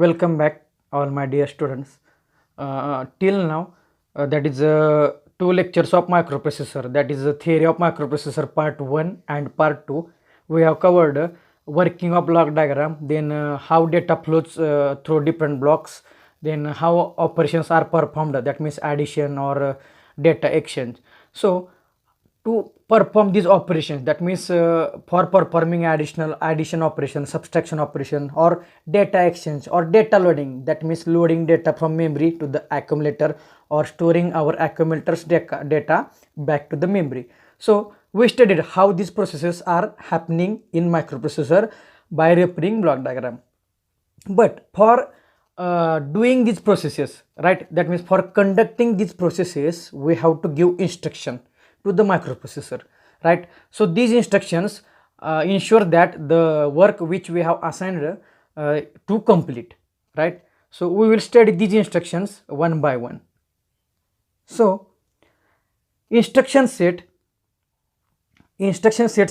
Welcome back, all my dear students. Till now, that is two lectures of microprocessor. That is the theory of microprocessor part 1 and part 2. We have covered working of block diagram, then how data flows through different blocks, then how operations are performed. That means addition or data exchange. So to perform these operations, that means for performing addition operation, subtraction operation, or data exchange or data loading, that means loading data from memory to the accumulator or storing our accumulators data back to the memory. So we studied how these processes are happening in microprocessor by referring block diagram. But for doing these processes, right, that means for conducting these processes, we have to give instruction to the microprocessor, right? So these instructions ensure that the work which we have assigned to complete, right? So we will study these instructions one by one. So instruction sets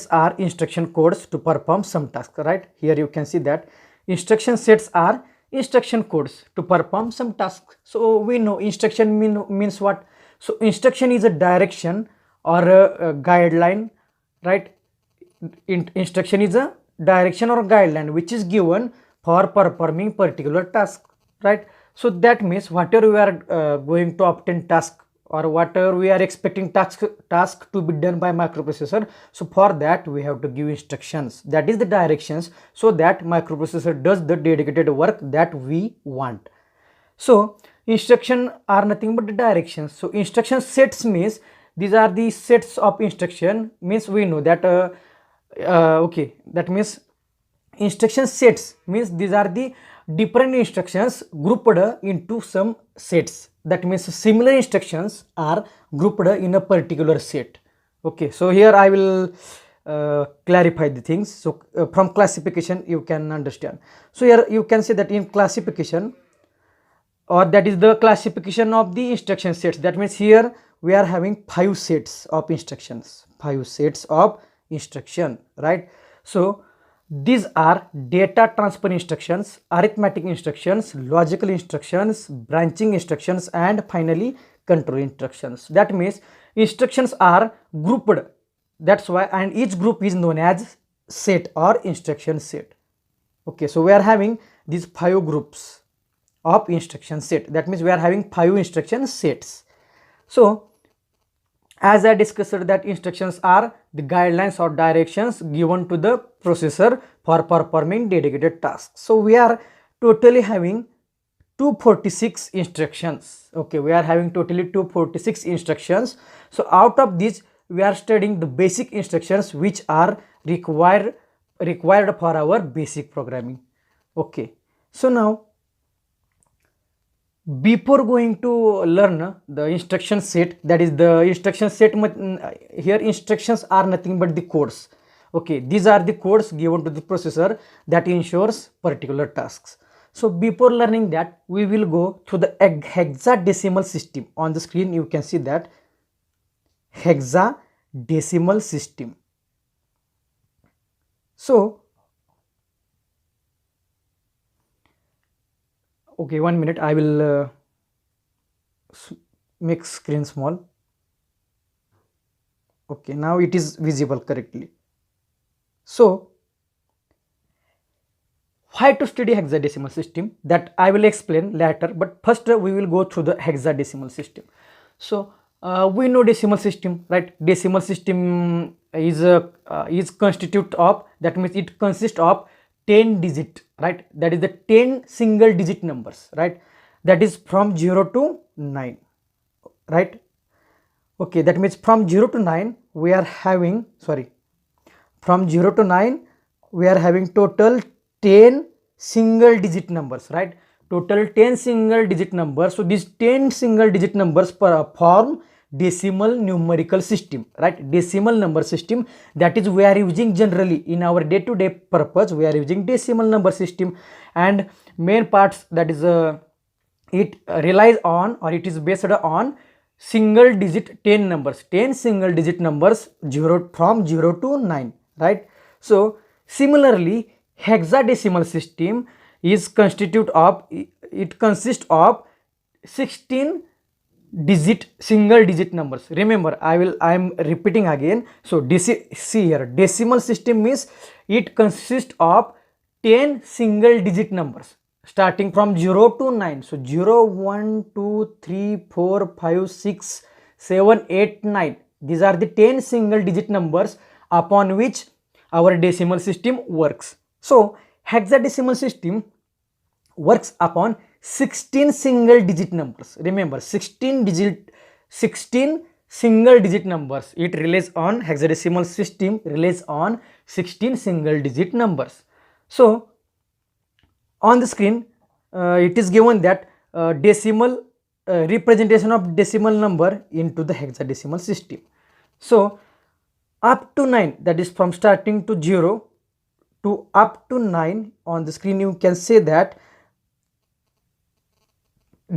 are instruction codes to perform some task, right? Here you can see that instruction sets are instruction codes to perform some tasks. So we know instruction means what? So instruction is a direction or a guideline, right? Instruction is a direction or guideline which is given for performing particular task, right? So that means whatever we are going to obtain task or whatever we are expecting task to be done by microprocessor, so for that we have to give instructions, that is the directions, so that microprocessor does the dedicated work that we want. So instruction are nothing but the directions. So instruction sets means these are the sets of instruction, means we know that okay, that means instruction sets means these are the different instructions grouped into some sets. That means similar instructions are grouped in a particular set. Okay, so here I will clarify the things. So from classification you can understand. So here you can see that in classification, or that is the classification of the instruction sets. That means here we are having 5 sets of instructions, 5 sets of instruction, right? So these are data transfer instructions, arithmetic instructions, logical instructions, branching instructions, and finally control instructions. That means instructions are grouped, that's why, and each group is known as set or instruction set. Okay, so we are having these 5 groups of instruction set. That means we are having 5 instruction sets. So as I discussed that instructions are the guidelines or directions given to the processor for performing dedicated tasks. So we are totally having 246 instructions. Okay, we are having totally 246 instructions. So out of these we are studying the basic instructions which are required for our basic programming. Okay, so now before going to learn the instruction set, that is the instruction set, here instructions are nothing but the codes. Okay, these are the codes given to the processor that ensures particular tasks. So before learning that, we will go to the hexadecimal system. On the screen you can see that hexadecimal system. So okay, 1 minute, I will make screen small. Okay, now it is visible correctly. So why to study hexadecimal system, that I will explain later, but first we will go through the hexadecimal system. So we know decimal system, right? Decimal system is constitute of, that means it consists of 10 digit, right? That is the 10 single digit numbers, right? That is from 0 to 9, right? Okay, that means from 0 to 9 we are having, from 0 to 9 we are having total 10 single digit numbers, right? Total 10 single digit numbers. So these 10 single digit numbers form decimal numerical system, right? Decimal number system, that is we are using generally in our day-to-day purpose. We are using decimal number system, and main parts, that is it relies on, or it is based on single digit 10 numbers, 10 single digit numbers from 0 to 9, right? So similarly hexadecimal system is constitute of, it consists of 16 digit, single digit numbers. Remember, I am repeating again. So see here, decimal system means it consists of 10 single digit numbers starting from 0 to 9. So 0, 1, 2, 3, 4, 5, 6, 7, 8, 9. These are the 10 single digit numbers upon which our decimal system works. So hexadecimal system works upon 16 single digit numbers. Remember, 16 single digit numbers. It relies on, hexadecimal system relies on 16 single digit numbers. So on the screen it is given that decimal representation of decimal number into the hexadecimal system. So up to 9, that is from starting to 0 to up to 9, on the screen you can say that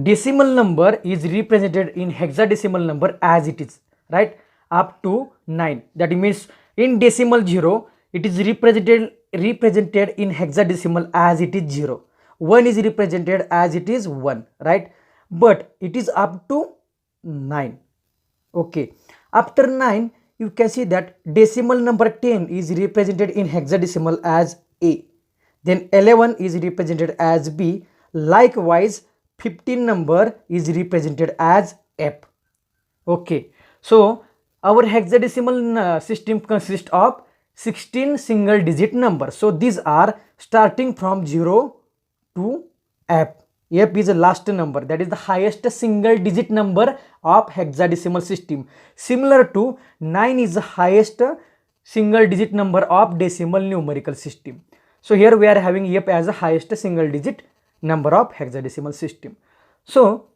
decimal number is represented in hexadecimal number as it is, right, up to 9. That means in decimal 0 it is represented in hexadecimal as it is 0. 1 is represented as it is 1, right, but it is up to 9. Okay, after 9 you can see that decimal number 10 is represented in hexadecimal as A, then 11 is represented as B, likewise 15 number is represented as F. Okay, so our hexadecimal system consists of 16 single digit numbers. So these are starting from 0 to F. F is the last number, that is the highest single digit number of hexadecimal system. Similar to 9 is the highest single digit number of decimal numerical system. So here we are having F as the highest single digit number of hexadecimal system. So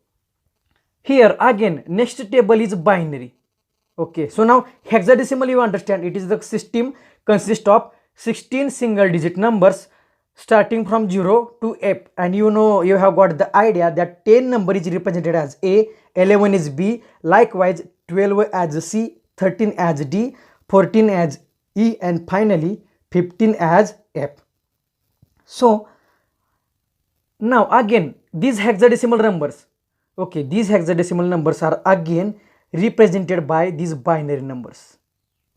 here again next table is binary. Okay, so now hexadecimal, you understand, it is the system consists of 16 single digit numbers starting from 0 to F, and you know, you have got the idea that 10 number is represented as A, 11 is B, likewise 12 as C, 13 as D, 14 as E, and finally 15 as F. So now again these hexadecimal numbers, okay, these hexadecimal numbers are again represented by these binary numbers.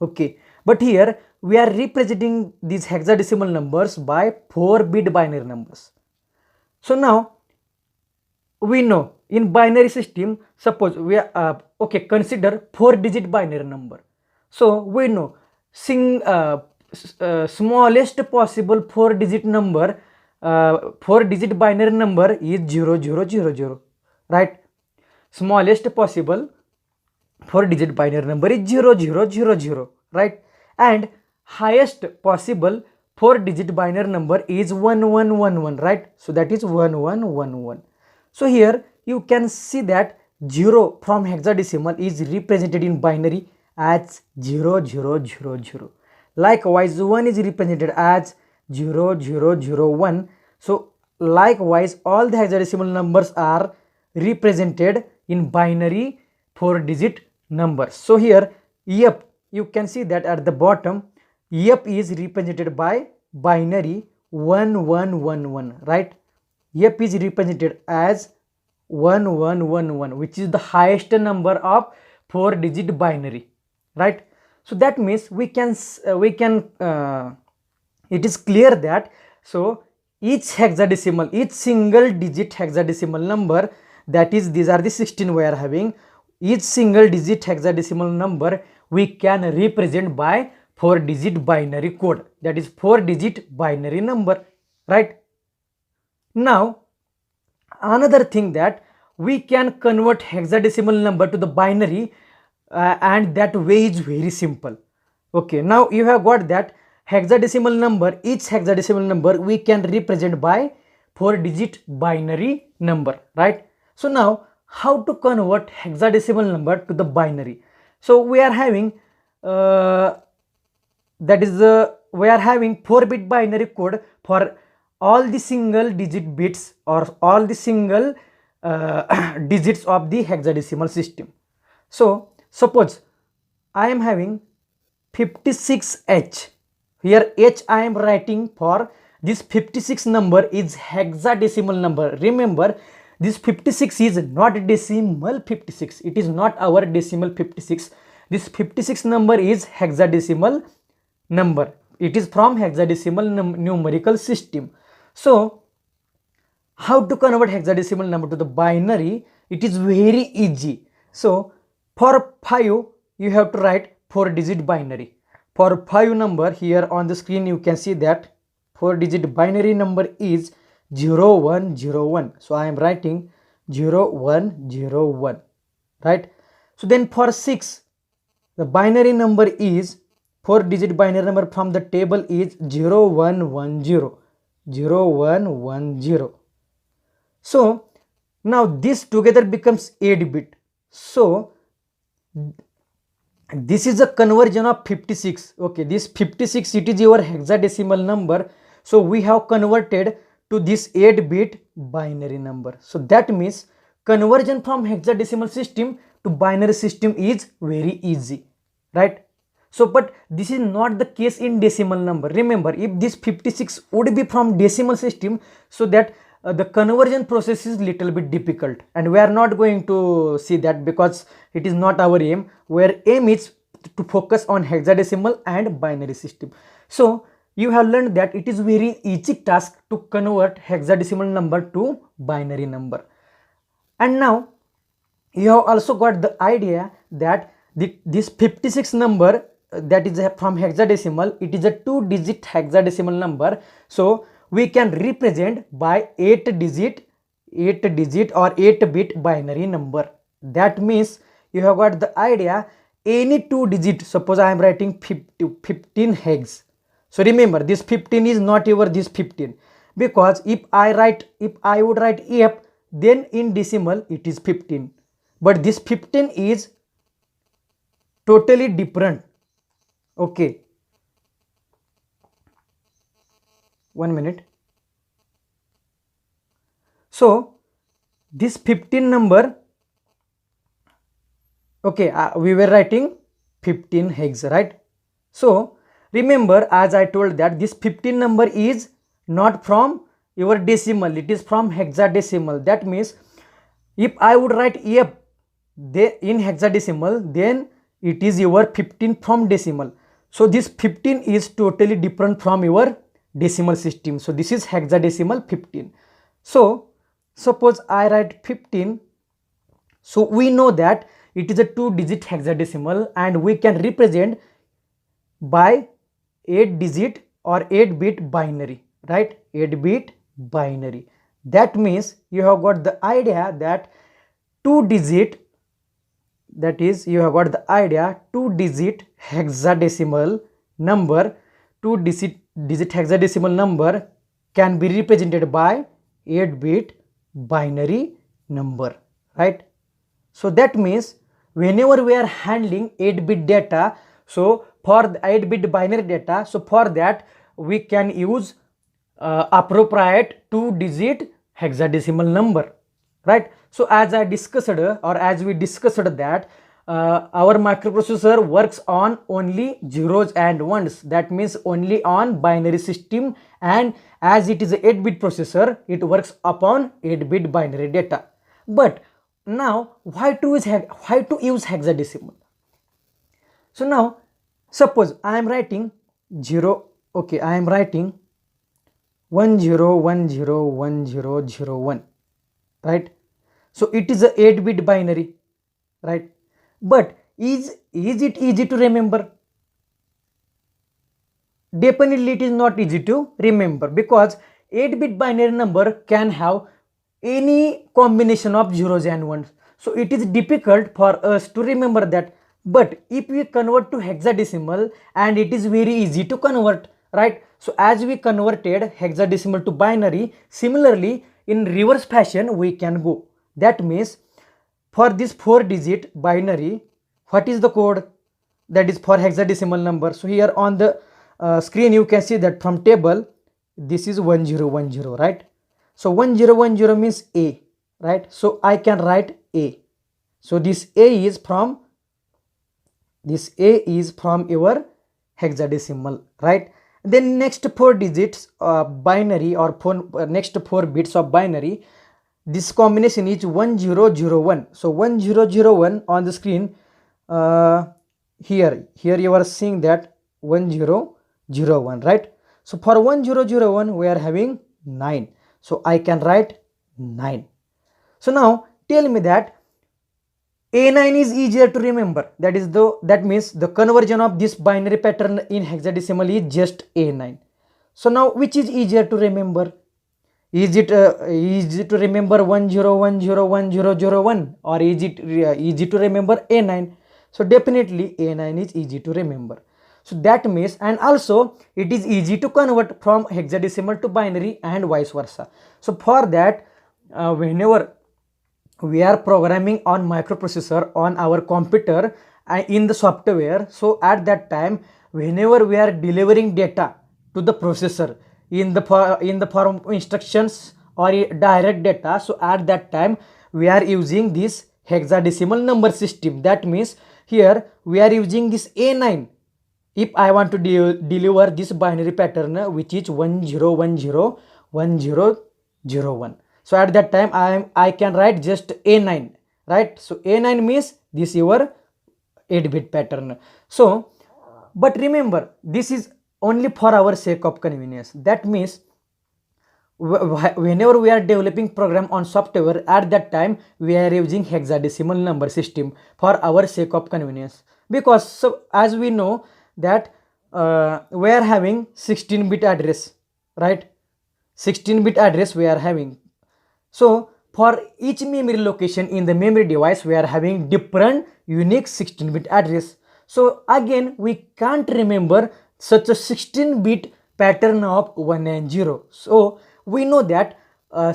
Okay, but here we are representing these hexadecimal numbers by 4-bit binary numbers. So now we know in binary system, suppose we are okay, consider 4-digit binary number. So we know smallest possible 4-digit number, 4-digit binary number is 0000, right? Smallest possible 4-digit binary number is 0000, right? And highest possible 4-digit binary number is 1111, right? So that is 1111. So here you can see that 0 from hexadecimal is represented in binary as 0000. Likewise 1 is represented as 0001. So likewise all the hexadecimal numbers are represented in binary 4-digit numbers. So here F, you can see that at the bottom F is represented by binary 1111, right? F is represented as 1111, which is the highest number of 4-digit binary, right? So that means we can it is clear that, so each hexadecimal, each single digit hexadecimal number, that is these are the 16 we are having, each single digit hexadecimal number we can represent by 4-digit binary code, that is 4-digit binary number, right? Now another thing that we can convert hexadecimal number to the binary, and that way is very simple. Okay, now you have got that hexadecimal number, each hexadecimal number we can represent by 4-digit binary number, right? So now how to convert hexadecimal number to the binary? So we are having we are having 4-bit binary code for all the single digit bits or all the single digits of the hexadecimal system. So suppose I am having 56H. Here H I am writing for this 56 number is hexadecimal number. Remember, this 56 is not decimal 56. It is not our decimal 56. This 56 number is hexadecimal number. It is from hexadecimal numerical system. So how to convert hexadecimal number to the binary? It is very easy. So for 5 you have to write 4-digit binary. For 5 number, here on the screen you can see that 4-digit binary number is 0101. So I am writing 0101, right? So then for 6, the binary number is 4-digit binary number from the table is 0110. So now this together becomes 8-bit. So this is a conversion of 56. Okay, this 56, it is your hexadecimal number. So we have converted to this 8-bit binary number. So that means conversion from hexadecimal system to binary system is very easy, right? So but this is not the case in decimal number. Remember, if this 56 would be from decimal system, so that the conversion process is little bit difficult, and we are not going to see that because it is not our aim. Where aim is to focus on hexadecimal and binary system. So you have learned that it is very easy task to convert hexadecimal number to binary number. And now you have also got the idea that this 56 number that is from hexadecimal, it is a 2-digit hexadecimal number. So we can represent by 8-digit or 8-bit binary number. That means you have got the idea, any 2-digit, suppose I am writing 15 hex. So remember, this 15 is not your this 15, because if I would write F, then in decimal it is 15, but this 15 is totally different. Okay, 1 minute. So this 15 number, okay, we were writing 15 hex, right? So remember, as I told that this 15 number is not from your decimal, it is from hexadecimal. That means if I would write F in hexadecimal, then it is your 15 from decimal. So this 15 is totally different from your decimal system. So this is hexadecimal 15. So suppose I write 15. So we know that it is a 2-digit hexadecimal, and we can represent by 8-digit or 8-bit binary, right? 8-bit binary. That means you have got the idea that 2-digit, that is you have got the idea 2-digit hexadecimal number, 2-digit hexadecimal number can be represented by 8-bit binary number, right? So that means whenever we are handling 8-bit data, so for the 8-bit binary data, so for that we can use appropriate 2-digit hexadecimal number, right? So as I discussed, or as we discussed that our microprocessor works on only zeros and ones, that means only on binary system, and as it is a 8-bit processor, it works upon 8-bit binary data. But now why to use hexadecimal? So now suppose I am writing 0, okay, I am writing 10101001, right? So it is a 8-bit binary, right? But is it easy to remember? Definitely it is not easy to remember, because 8-bit binary number can have any combination of zeros and ones. So it is difficult for us to remember that. But if we convert to hexadecimal, and it is very easy to convert, right? So as we converted hexadecimal to binary, similarly in reverse fashion we can go. That means for this 4-digit binary, what is the code? That is for hexadecimal number. So here on the screen you can see that from table this is 1010, right? So 1010 means A, right? So I can write A. So this A is from your hexadecimal, right? Then next 4 digits binary or next 4 bits of binary, this combination is 1001. So 1001 on the screen, here you are seeing that 1001, right? So for 1001 we are having 9, so I can write 9. So now tell me that A9 is easier to remember. That means the conversion of this binary pattern in hexadecimal is just A9. So now which is easier to remember? Is it easy to remember 10101001, or is it easy to remember A9? So definitely A9 is easy to remember. So that means, and also it is easy to convert from hexadecimal to binary and vice versa. So for that, whenever we are programming on microprocessor on our computer in the software, so at that time whenever we are delivering data to the processor in the form of instructions or direct data, so at that time we are using this hexadecimal number system. That means here we are using this A9 if I want to deliver this binary pattern which is 10101001. So at that time I can write just A9, right? So A9 means this your 8-bit pattern. So but remember, this is only for our sake of convenience. That means whenever we are developing program on software, at that time we are using hexadecimal number system for our sake of convenience, because so as we know that we are having 16-bit address, right? 16-bit address we are having. So for each memory location in the memory device we are having different unique 16-bit address. So again we can't remember such a 16-bit pattern of 1 and 0. So we know that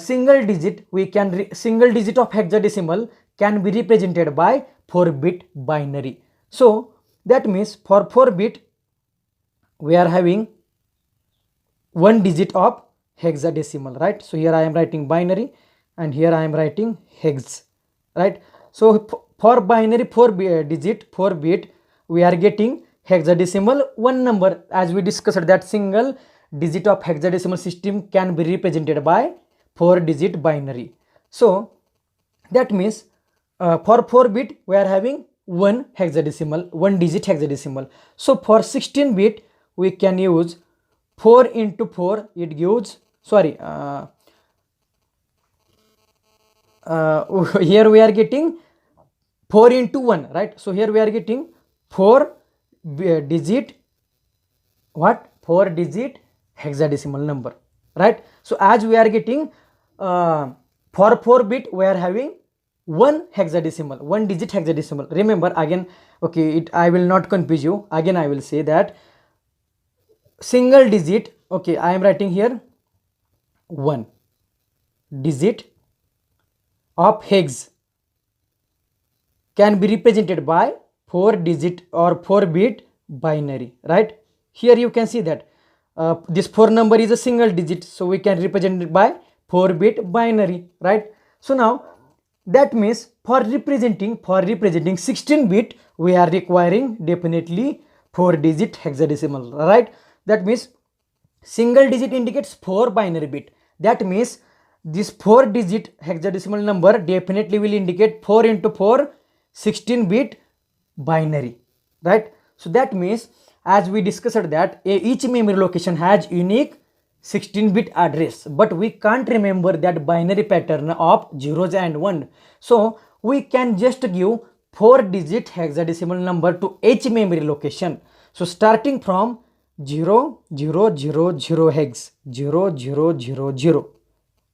single digit of hexadecimal can be represented by 4-bit binary. So that means for 4-bit we are having 1 digit of hexadecimal, right? So here I am writing binary and here I am writing hex, right? So for binary 4 bit we are getting hexadecimal 1 number, as we discussed that single digit of hexadecimal system can be represented by 4-digit binary. So that means for 4-bit we are having 1 digit hexadecimal. So for 16-bit we can use 4 into 4, it gives, here we are getting 4 into 1, right? So here we are getting 4-digit hexadecimal number, right? So as we are getting for 4-bit we are having 1 digit hexadecimal. Remember again, okay, I will not confuse you. Again I will say that single digit, okay, I am writing here 1 digit of hex can be represented by 4-digit or 4-bit binary, right? Here you can see that this 4 number is a single digit, so we can represent it by 4-bit binary, right? So now that means for representing 16-bit we are requiring definitely 4-digit hexadecimal, right? That means single digit indicates 4 binary bit. That means this 4-digit hexadecimal number definitely will indicate 4 into 4 16-bit binary, right? So that means as we discussed that each memory location has unique 16-bit address, but we can't remember that binary pattern of zeros and 1. So we can just give 4-digit hexadecimal number to each memory location. So starting from 0000 hex 0000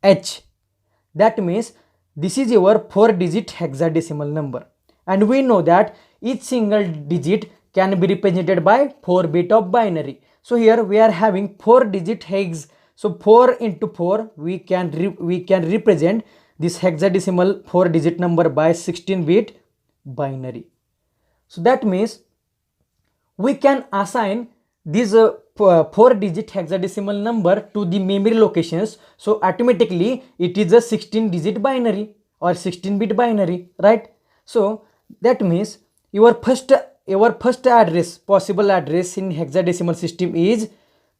H, that means this is your 4-digit hexadecimal number, and we know that each single digit can be represented by 4-bit of binary. So here we are having 4-digit hex, so 4 into 4 we can represent this hexadecimal 4-digit number by 16-bit binary. So that means we can assign this 4-digit hexadecimal number to the memory locations, so automatically it is a 16-digit binary or 16-bit binary, right? So that means your first address, possible address in hexadecimal system is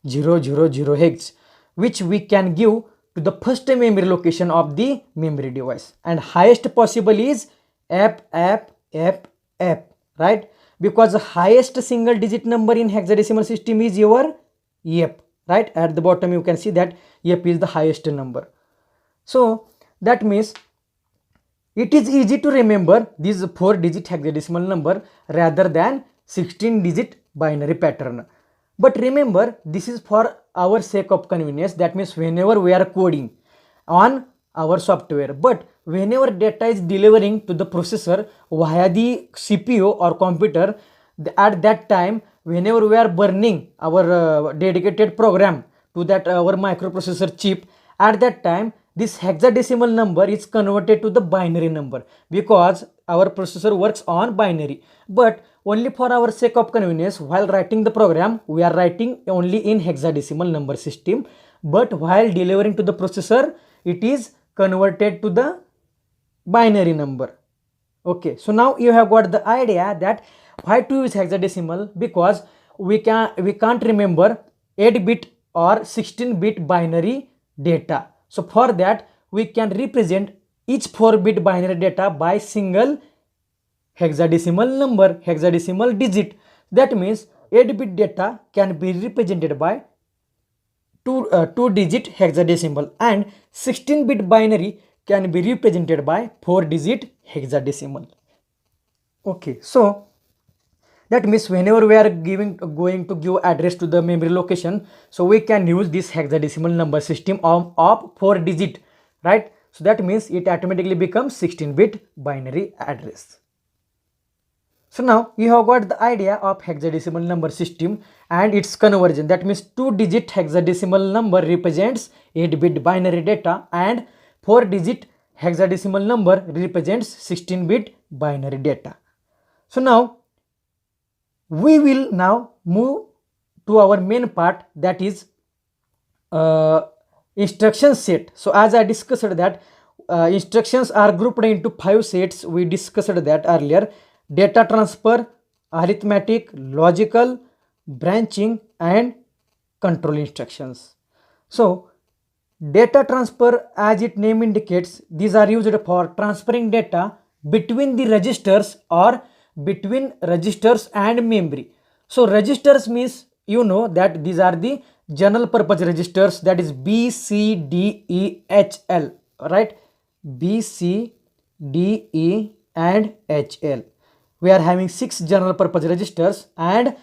000 hex, which we can give to the first memory location of the memory device, and highest possible is F, right? Because the highest single digit number in hexadecimal system is your F, right? At the bottom you can see that F is the highest number. So that means it is easy to remember this 4-digit hexadecimal number rather than 16-digit binary pattern. But remember, this is for our sake of convenience. That means whenever we are coding on our software, but whenever data is delivering to the processor via the CPU or computer, at that time, whenever we are burning our dedicated program to that our microprocessor chip, at that time this hexadecimal number is converted to the binary number, because our processor works on binary. But only for our sake of convenience, while writing the program, we are writing only in hexadecimal number system, but while delivering to the processor, it is converted to the binary number. Okay, so now you have got the idea that why to use hexadecimal, because we can't remember 8-bit or 16-bit binary data. So for that we can represent each 4-bit binary data by single hexadecimal number, hexadecimal digit. That means 8-bit data can be represented by 2-digit hexadecimal, and 16-bit binary can be represented by 4-digit hexadecimal. Okay, so that means whenever we are going to give address to the memory location, so we can use this hexadecimal number system of 4-digit, right? So that means it automatically becomes 16-bit binary address. So now you have got the idea of hexadecimal number system and its conversion. That means 2-digit hexadecimal number represents 8-bit binary data, and 4-digit hexadecimal number represents 16-bit binary data. So now we will now move to our main part, that is instruction set. So as I discussed that instructions are grouped into 5 sets. We discussed that earlier: data transfer, arithmetic, logical, branching, and control instructions. So data transfer, as its name indicates, these are used for transferring data between the registers or between registers and memory. So registers means, you know that these are the general purpose registers, that is B, C, D, E, H, L, right? B, C, D, E and H, L. We are having 6 general purpose registers, and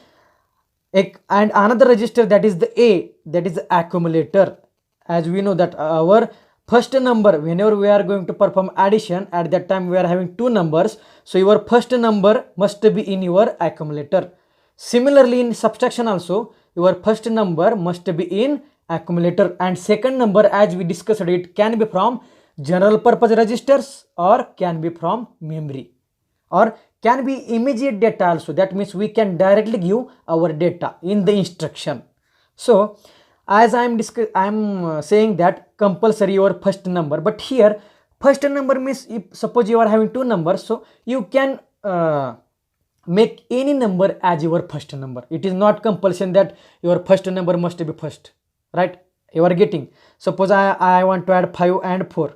another register, that is the A, that is the accumulator. As we know that our first number, whenever we are going to perform addition, at that time we are having 2 numbers, so your first number must be in your accumulator. Similarly in subtraction also, your first number must be in accumulator, and second number, as we discussed, it can be from general purpose registers or can be from memory, or can be immediate data also. That means we can directly give our data in the instruction. So as I am saying that compulsory your first number, but here first number means, if suppose you are having 2 numbers, so you can make any number as your first number. It is not compulsion that your first number must be first, right? You are getting, suppose I want to add 5 and 4,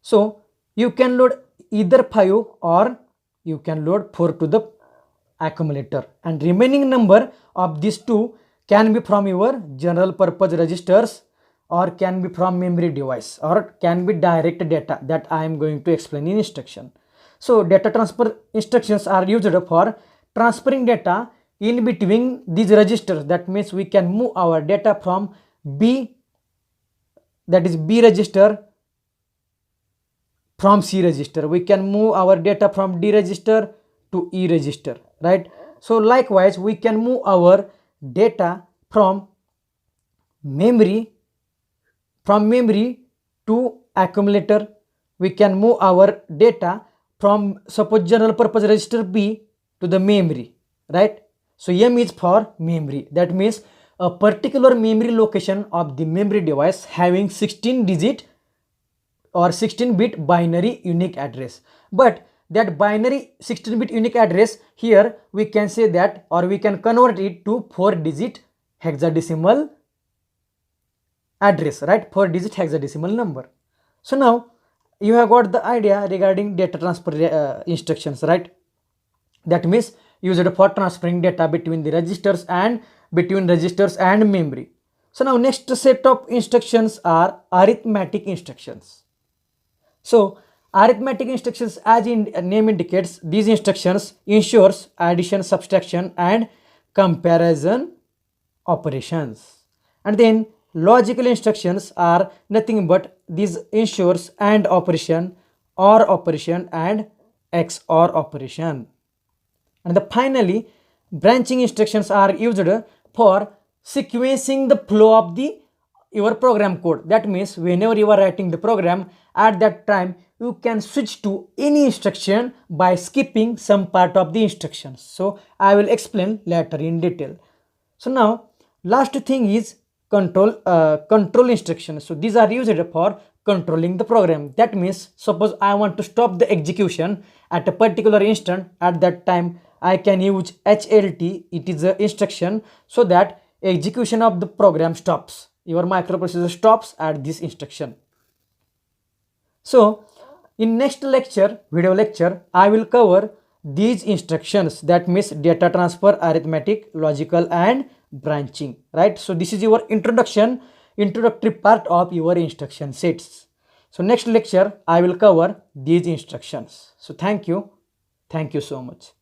so you can load either 5 or you can load 4 to the accumulator, and remaining number of these 2 can be from your general purpose registers or can be from memory device or can be direct data, that I am going to explain in instruction. So data transfer instructions are used for transferring data in between these registers. That means we can move our data from B, that is B register, from C register. We can move our data from D register to E register, right? So likewise we can move our data from memory to accumulator. We can move our data from, suppose, general purpose register B to the memory, right? So M is for memory. That means a particular memory location of the memory device having 16-digit or 16-bit binary unique address. But that binary 16-bit unique address, here we can say that, or we can convert it to 4-digit hexadecimal address, right? 4-digit hexadecimal number. So now you have got the idea regarding data transfer instructions, right? That means used for transferring data between the registers and memory. So now next set of instructions are arithmetic instructions. So arithmetic instructions, as in name indicates, these instructions ensures addition, subtraction and comparison operations. And then logical instructions are nothing but these ensures AND operation, OR operation and XOR operation. And finally, branching instructions are used for sequencing the flow of your program code. That means whenever you are writing the program, at that time you can switch to any instruction by skipping some part of the instructions. So I will explain later in detail. So now last thing is control instructions. So these are used for controlling the program. That means suppose I want to stop the execution at a particular instant, at that time I can use HLT. It is a instruction so that execution of the program stops. Your microprocessor stops at this instruction. So in next lecture, video lecture, I will cover these instructions, that means data transfer, arithmetic, logical and branching, right? So this is your introductory part of your instruction sets. So next lecture I will cover these instructions. So thank you so much.